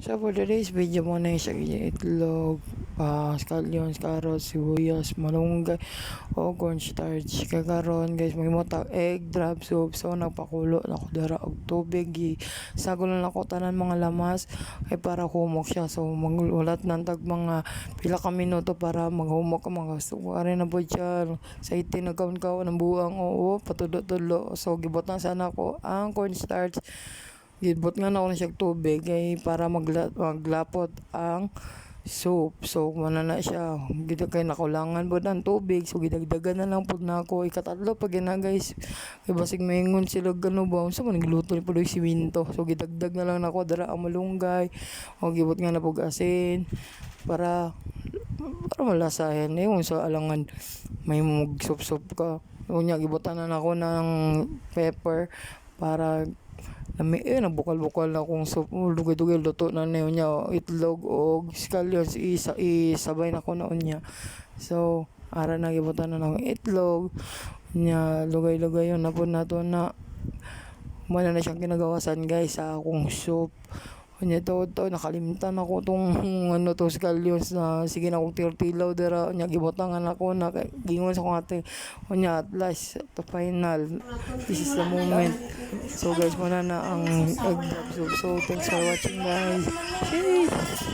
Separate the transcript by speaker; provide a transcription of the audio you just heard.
Speaker 1: So for today's video mo na siya itlog, scallions, carrots, sibuyas, malunggay, o cornstarch. Kakaroon guys, may motag egg drop soup. So nagpakulo na ko dara og tubig. Sagol na ako tanan mga lamas ay para humok siya. So magulat ng tag mga pila ka minuto para maghumok ka mga suwari na po siya. Sa itinagkaon ng buwang oo, patulo-tulo. So gibot na sana ko ang cornstarch. Gibot nga na ako na siya tubig ay para maglapot ang soup. So mana na siya gito kay nakulangan po ng tubig, so gidagdagan na lang po na ako ikatatlo pag na guys kay basig maingon sila gano ba so nagluto ni po yung siminto. So gidagdag na lang nako dara ang malunggay o gibot nga na po asin para malasahin yung sa alangan may mag-soup ka. Unya gibotan na ako ng pepper para nabukal-bukal na akong soup. Dugay-dugay luto na niya itlog o scallions isabay na ko na unya. So ara na gibutan na ng itlog nya lugay-lugay yun na po nato na mana na siyang kinagawasan guys sa akong soup. Unya to nakalimtan ako tong to scallions na sige na akong tirtilaw dira nya gibutangan ako na gingon sa kong ate unya at last to final this is the moment. So guys, muna na ang egg drop soup. So thanks for watching guys. Yay!